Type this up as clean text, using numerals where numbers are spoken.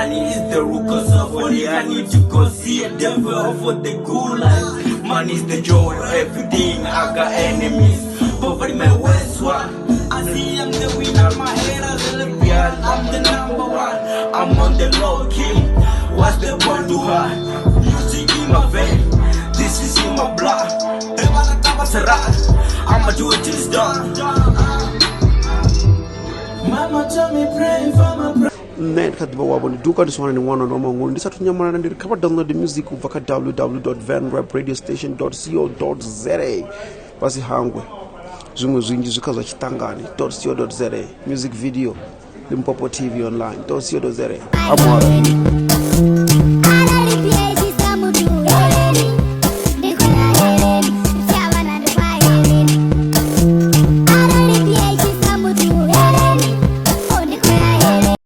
money is the root cause of all. I need to go see a devil for the good life. Money is the joy of everything. I got enemies, poverty my worst one. I see I'm the winner, my haters are the real. I'm the number one. I'm on the low key. What's the point to her? Music in my vein, this is in my blood. I'ma do it till it's done. Mama tell me pray for my brother. Net kat ba wabon duka this one one no ngol ndisa tunyamana na ndiri kaba download the music uvaka www.venrapradiostation.co.za basi hangwe zimwe zwinji zikaza chitangani.co.za music video Limpopo TV online.co.za amara